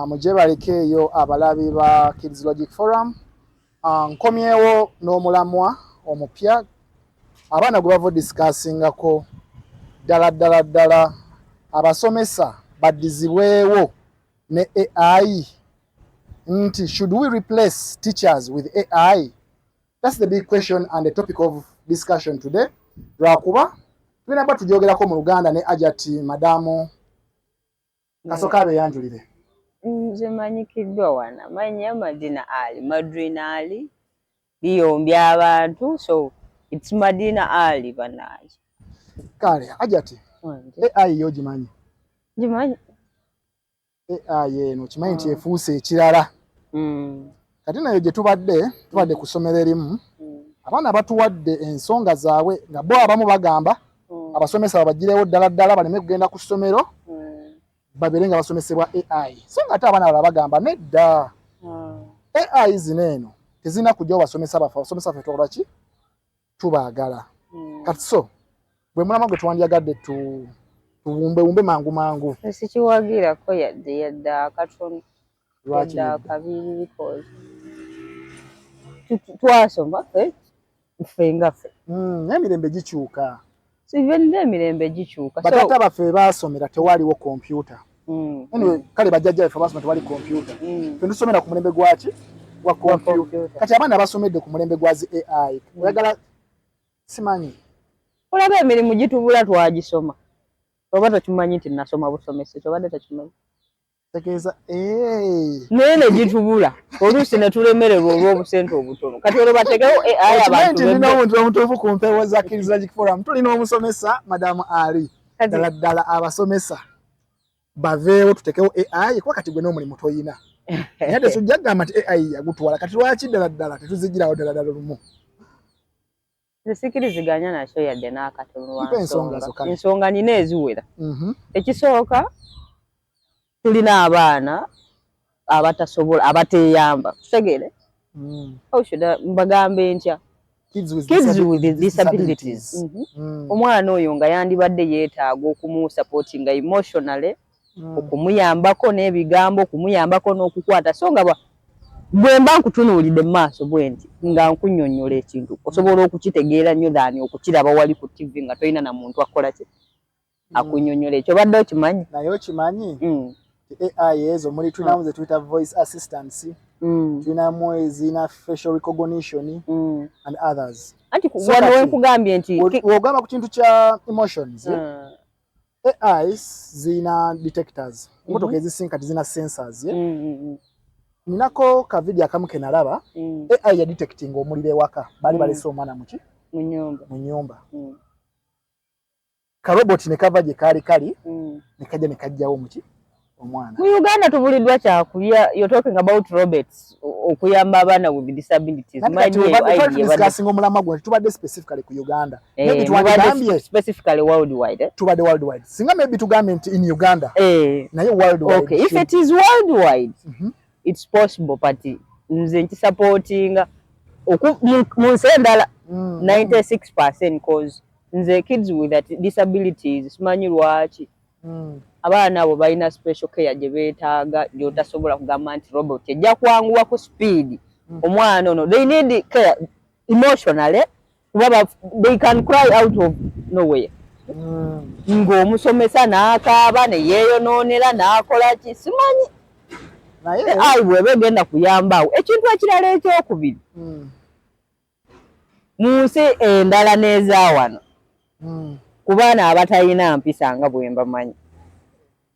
Mujje balikeeyo abalabi ba Kids Logic Forum. Nkomyewo n'omulamwa omupya abaana gwe bava discussingako ddala abasomesa baddizibwewo ne AI nti should we replace teachers with AI? That's the big question and the topic of discussion today. Lwakuba tulina ba tujogerako mu Luganda ne Ajati madamu Kasoka abeyanjulire. Nze manyikiddwa wana manya Madina Ali Madrina Ali biyombya abantu, so it's Madina Ali banaye. Kale Ajati AI yo gimanyi AI eno kimanyi nti efuuse ekirala. Kati nayo gye tubadde ku ssomero erimu abaana batuwadde ensonga zaabwe nga bo abamu bagamba abasomesa babagirewo ddala baleme kugenda ku ssomero babere nga basomesebwa AI. So nga ate abaana bala bagamba nedda AI zino eno tezina kujja obasomesa bafa basomesa ffe tukola ki tubaagala. Kati so bwe mulama gwe twandyagadde tuwumbe mangu sikiwagirako yadde akatono lwaki kabiri because twasoma ffe ngaffe n'emirembe gikyuka. sivende emirembe gikyuka batata baffe baasomera tewaliwo kompyuta. Anyway, kale bajjajja baffe baasomera tewali kompyuta. Ffe tusomera ku mulembe gwaki wa kompyuta. Kati abaana basomedde ku mulembe gwa zi AI. Oyagala simanyi olaba emirimu gitubula twagisoma oba tokimanyi nti nasoma busomesa kyobadde tokimanyi tegeeza nene gitubula oluusi ne tulemererwa olw'obusente obutono. Kati olwo bategewo AI abantu tulina omuntu omutuufu ku mpewo za Kids Logic Forum. Tulina omusomesa madamu Ali ddala abasomesa baveewo tutekewo AI kuba kati gwe n'omulimu toyina. Naye tesujja kugamba nti AI yagutwala. Kati lwaki ddala tetuzigirawo ddala lumu? Sikiriziganya nakyo yadde n'akatono ensonga nina eziwera. Ekisooka tulina abaana abatasobola abateeyamba tutegeere mbagambe ntya kids with disabilities. Omwana oyo nga yandibadde yeetaaga okumusupportinga emotionally, okumuyambako n'ebigambo, okumuyambako n'okukwata so nga bwe mba nkutunuulidde mu maaso bwe nti nga nkunnyonnyola ekintu osobola okukitegeera nnyo than okukiraba wali ku TV nga tolina na muntu akola ki akunnyonnyola ekyo. Obadde okimanyi? Naye okimanyi AI ezo muri tulinamu ze tuyita voice assistance, tulinamu ezina facial recognition and others. Anti wano wenkugambye nti wogamba ku kintu kya emotions AI zina detectors motoka ezisinka zina sensors ninako ka video akamu ke nalaba AI ya detecting omulire waka bali balese omwana mu nyumba ka robot ne kava je kali ne kajja ne kajjawo muki omwana. Mu Uganda tubulidwa kyakulya. You're talking about robots okuyamba abaana with disabilities. Discussing omulama gwe tubadde specifically ku Uganda. Maybe tubadde specifically worldwide. Tubadde worldwide. Singa maybe tugambe nti in Uganda. Naye worldwide. Okay, if it is worldwide, it's possible but nze ntisupportinga mu nsendala 96% cause nze kids with disabilities simanyi lwaki abaana abo balina special care gye beetaaga gyotasobola kugamba nti robot ejja kwanguwa ku speed omwana ono they need care emotionally kuba they can cry out of nowhere ng'omusomesa n'akaaba ne yeeyonoonera n'akola ki simanyi naye ayi bw'eba egenda kuyambawo ekintu ekirala ekyokubiri mu nsi endala n'eza wano ku baana abatalina mpisa nga bwe mbamanyi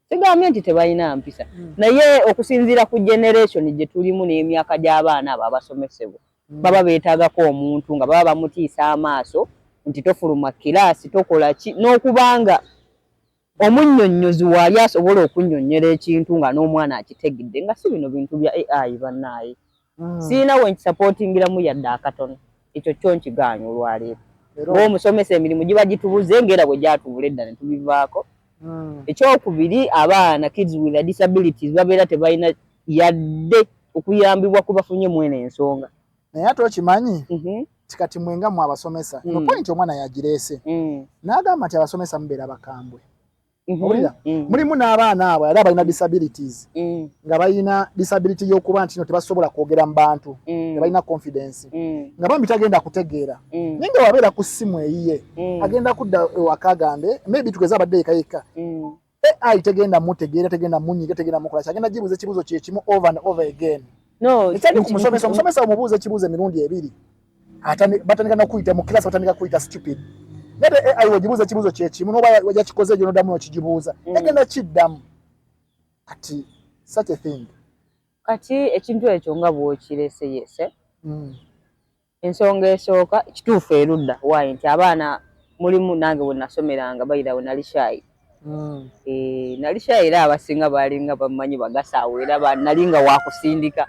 sigambye nti tebalina mpisa naye okusinziira ku generation gye tulimu n'emyaka gy'abaana abo abasomesebwa baba beetaagako omuntu nga baba bamutiisa amaaso nti tofuluma kiraasi tokola ki n'okubanga omunnyonnyozi waali asobola okunnyonnyola ekintu nga n'omwana akitegedde nga si bino bintu bya AI bannaaye siina we nkisapootingiramu yadde akatono ekyo kyo nkigaanya olwaleero ng'omusomesa emirimu giba gitubuze ng'era bwe gyatubula edda ne tubivaako. Ekyokubiri abaana kids with disabilities babeera tebalina yadde okuyambibwa ku bafunye mwene ensonga. Naye ate okimanyi kati mwenga mu abasomesa ino point omwana yagireese n'agamba nti abasomesa mubeera bakambwe Owulira mulimu n'abaana abo era balina disabilities nga balina disability y'okuba nti no tebasobola kwogera mu bantu tebalina confidence nga bambi tagenda kutegeera naye nga wabeera ku ssimu eyiye agenda kudda ewaka agambe maybe tugeze abadde yekayika AI tegenda mutegeera tegenda munyiga tegenda mukola agenda jibuza ekibuzo kye kimu over and over again omusomesa omubuuza ekibuzo emirundi ebiri batandika n'okuyita mu class batandika kuyita stupid nate AI wajibuza ekibuzo kye kimu noba wajja kikoze gyo nodamu okijibuuza egenda kiddamu kati such a thing kati ekintu ekyo nga bw'okirese yese ensonga esooka kituufu erudda waayi nti abaana mulimu nange bwe nasomeranga bayira we nali shy nali shy era abasinga baalinga bamanyi bagasaawo era nalinga wakusindika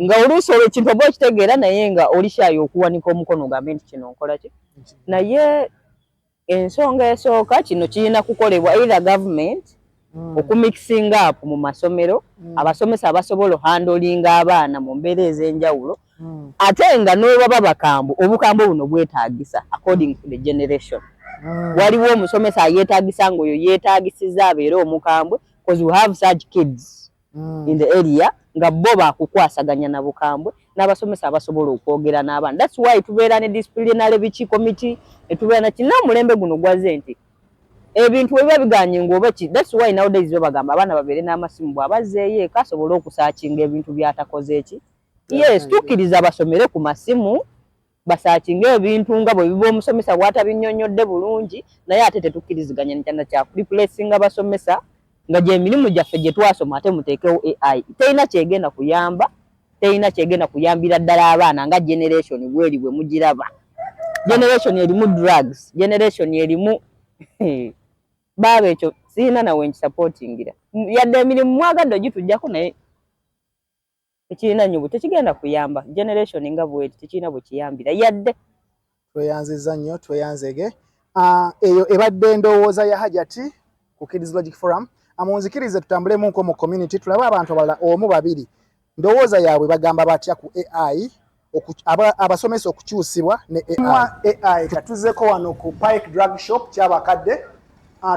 nga oluusi olwo ekintu oba okitegeera naye nga oli shy okuwanika omukono ogambe nti kino nkola ki naye ensonga esooka kino kirina kukolebwa either government okumixing up mu masomero abasomesa abasobola ohandolinga abaana mu mbeera ez'enjawulo ate nga n'obaba bakambwe obukambwe buno bwetaagisa according to the generation waliwo omusomesa ayeetaagisa ng'oyo yeetaagisiza abeere omukambwe because we have such kids in the area nga bo bakukwasaganya na bukambwe n'abasomesa abasobola okwogera n'abaana that's why tubeera ne disciplinary biki committee etubeera na kina mulembe guno gwaze nti ebintu bwe biba biganye ng'oba ki that's why nowadays bagamba abaana babeere n'amasimu bw'abazzeeyo eka asobola okusaakinga ebintu by'atakoze eki yes tukkiriza basomere ku masimu basaakinga ebintu nga bwe biba omusomesa bw'atabinnyonnyodde bulungi naye ate tetukkiriziganya nkyana kyakulipulesinga basomesa nga gy'emirimu gyaffe gye twasoma ate muteekewo AI terina kyegenda kuyamba terina kyegenda kuyambira ddala abaana nga generation bweri bwe mugiraba generation erimu drugs generation erimu baaba ekyo sirina nawe nkisupportingira yadde emirimu mwagadde ogitujjako naye tekirina nnyo tekigenda kuyamba generation nga bweti tekirina bwe kiyambira yadde tweyanziza nnyo tweyanzege eyo ebadde endowooza ya Hajati ku Kids Logic Forum amunzikirize tutambulemu nko mu community tulabe abantu abalala omu babiri ndowooza yaabwe bagamba batya ku AI abasomesa okukyusibwa ne AI katuzeko wano ku Pike Drug Shop kyabakadde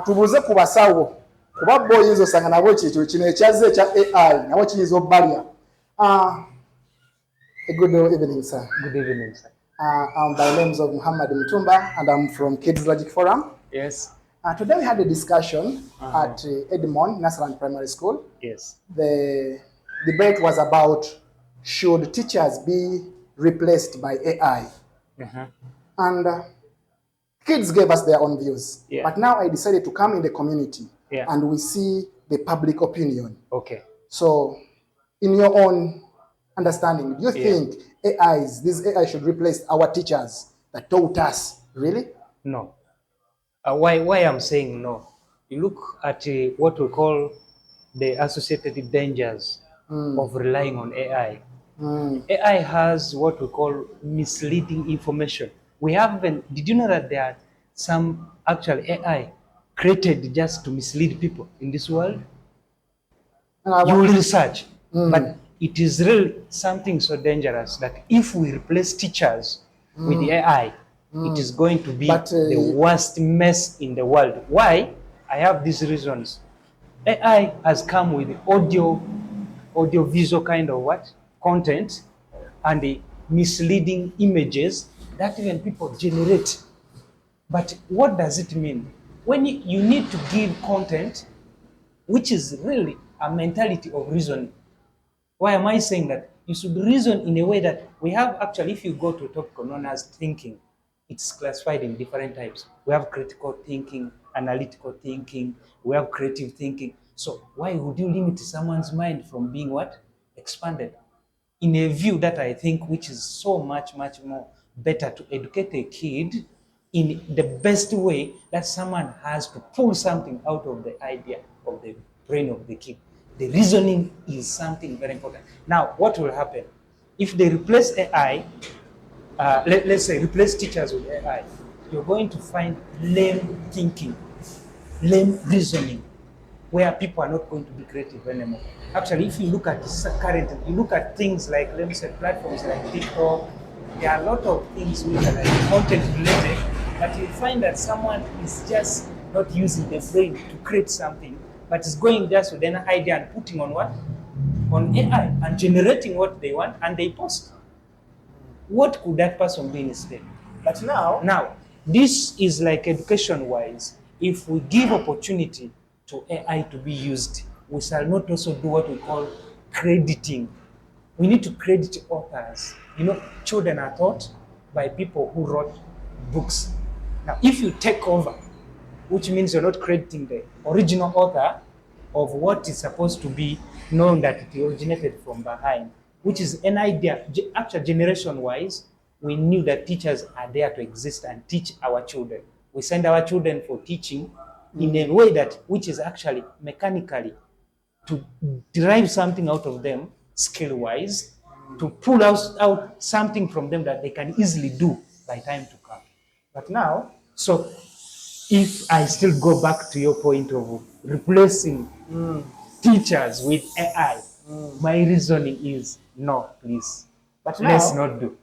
tubuze ku basawo kuba bo oyinza osanga nabo ekyo kino ekyazze ekya AI nabo kiyinza obbalya good evening sir. Good evening sir. I'm by the names of Muhammad Mutumba and I'm from Kids Logic Forum. Yes. Today we had a discussion at Edmond Nasaland Primary School. Yes. The debate was about should teachers be replaced by AI? And kids gave us their own views. Yeah. But now I decided to come in the community and we see the public opinion. Okay. So in your own understanding, do you think this AI should replace our teachers that taught us? Really? No. Why I'm saying no? You look at what we call the associated dangers of relying on AI. AI has what we call misleading information. Did you know that there are some actual AI created just to mislead people in this world? You will research, but it is really something so dangerous that if we replace teachers with the AI, it is going to be the worst mess in the world. Why? I have these reasons. AI has come with audio visual kind of content and the misleading images that even people generate. But what does it mean? When you need to give content which is really a mentality of reasoning. Why am I saying that? You should reason in a way that we have actually, if you go to a topic known as thinking, it's classified in different types. We have critical thinking, analytical thinking, we have creative thinking. So why would you limit someone's mind from being expanded? In a view that I think which is so much more better to educate a kid in the best way that someone has to pull something out of the idea of the brain of the kid. The reasoning is something very important. Now, what will happen? If they replace AI, let's say replace teachers with AI, you're going to find lame thinking, lame reasoning, where people are not going to be creative anymore. Actually, if you look at currently, you look at things like, let me say, platforms like TikTok, there are a lot of things which are like content related, but you find that someone is just not using the brain to create something, but is going just with an idea and putting on what? On AI and generating what they want and they post. What could that person do instead? But now, this is like education-wise. If we give opportunity to AI to be used, we shall not also do what we call crediting. We need to credit authors. You know, children are taught by people who wrote books. Now, if you take over, which means you're not crediting the original author of what is supposed to be known that it originated from behind, which is an idea. Actually, generation-wise, we knew that teachers are there to exist and teach our children. We send our children for teaching in a way that, which is actually mechanically to derive something out of them, skill-wise, to pull out something from them that they can easily do by time to come. But now, so if I still go back to your point of replacing teachers with AI, my reasoning is no, please. But now, let's not do.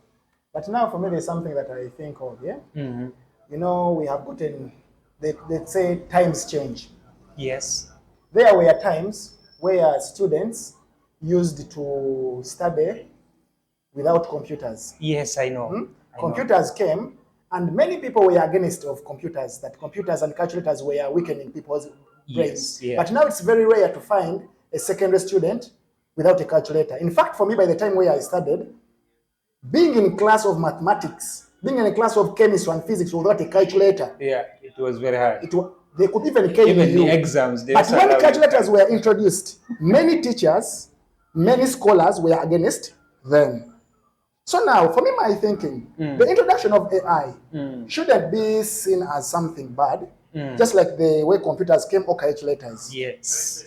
But now for me, there's something that I think of, yeah? You know, we have gotten, they say times change. Yes. There were times where students used to study without computers. Yes, I know. Computers came, and many people were against of computers, that computers and calculators were weakening people's brains. Yeah. But now it's very rare to find a secondary student without a calculator. In fact, for me, by the time where I studied, being in class of mathematics, being in a class of chemistry and physics without a calculator, Yeah, it was very hard. they could even kill Even you. the exams. But when calculators were introduced, many teachers, many scholars were against them. So now, for me, my thinking, the introduction of AI shouldn't be seen as something bad, just like the way computers came or calculators. Yes.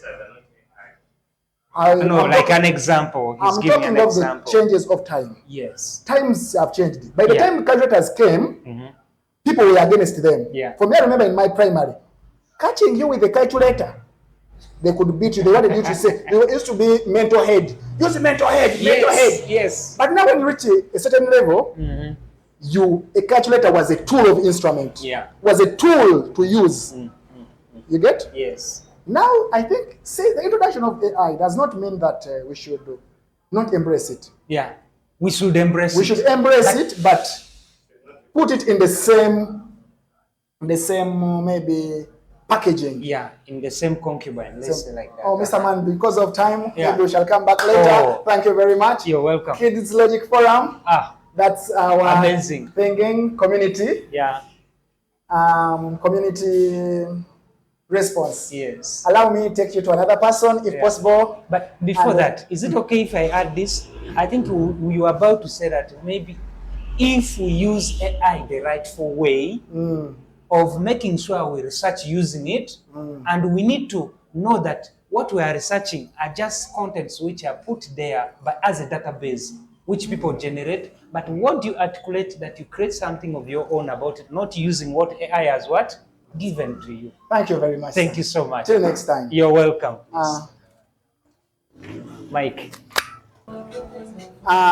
I'm like talking, an example. He's I'm giving talking an of example. the changes of time. Yes. Times have changed. By the Yeah. time calculators came, people were against them. Yeah. For me, I remember in my primary, catching you with a calculator, they could beat you. They wanted you to say, there used to be mental head. Use mental head, mental head. Yes. But now when you reach a certain level, a calculator was a tool of instrument. Yeah. Was a tool to use. You get? Yes. Now, I think, say the introduction of AI does not mean that we should not embrace it. Yeah. We should embrace We it. should embrace it, but put it in the same maybe packaging. Yeah, in the same concubine. Let's say like that. Oh, Mr. Man, because of time, Yeah. maybe we shall come back later. Oh. Thank you very much. You're welcome. Kids Logic Forum. That's our Amazing. thinking community. Yeah. Community response. Yes. Allow me to take you to another person, if possible. But before And, that, is it okay if I add this? I think we were about to say that maybe if we use AI the rightful way of making sure we research using it, and we need to know that what we are researching are just contents which are put there but as a database which people generate, but what do you articulate that you create something of your own about it, not using what AI has what? Given to you. Thank you very much. Thank you so much. Till next time. You're welcome. Mike.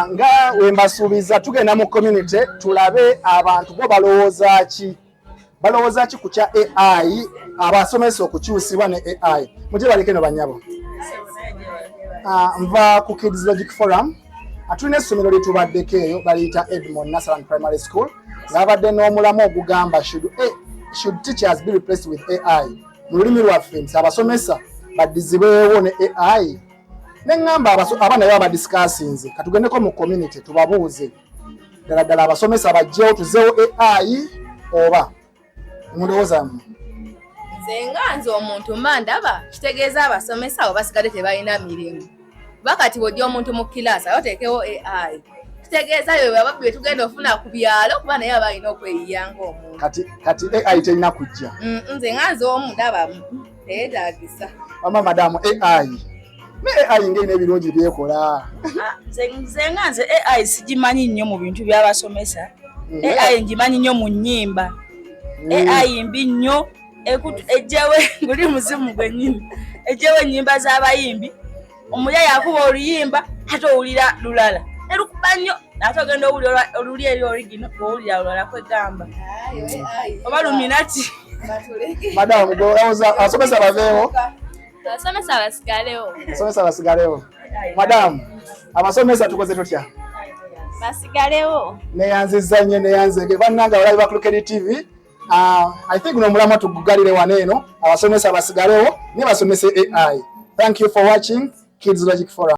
Nga we mbasuubiza tugenda mu community tulabe abantu bo balowooza ki ku kya AI abasomesa okukyusibwa ne AI. Muje baleke no banyabo. Nva ku Kids Logic Forum. Atulina essomero lyetubaddeko eyo baliyita Edmond Nasaran Primary School. Ng'abadde n'omulamu ogugamba should teachers be replaced with AI. Mu lulimi lwaffe nti abasomesa baddizibwewo ne AI. Nengamba abaana baba badiscussinze katugendeko mu community tubabuuze ddala abasomesa bajjewo tuzeewo AI oba mulowooza nze omuntu mandaba kitegeeza abasomesa abo basigale tebalina mirimu bakati bw'ojja omuntu mu kilaasi ayoteekewo AI kitegeeza yo babbi betugenda ofuna ku byalo kuba naye aba alina okweyiya ng'omuntu kati AI terina kujja nze omu ndaba teyeetaagisa mama madamu AI AI ng'erina ebirungi byekola. Nze AI sigimanyi nnyo mu bintu by'abasomesa. AI ngimanyi nnyo mu nnyimba. AI mbi nnyo ejjewe nguli muzimu gwennyini. Ejjewe ennyimba z'abayimbi. Omulya yakuba oluyimba ate owulira lulala. Erukuba nnyo ate ogenda owulira oluli eri original owulira lulala kwegamba. Oba luminati. Madam, abasomesa baveewo. Abasomesa basigalewo. Abasomesa basigalewo. Madam, abasomesa tukoze tutya? Basigalewo. Neyanziza nnyo neyanzege bannanga balabi ba Crooked TV. I think n'omulamwa tugugalire wano eno abasomesa basigalewo ne basomese AI. Thank you for watching Kids Logic Forum.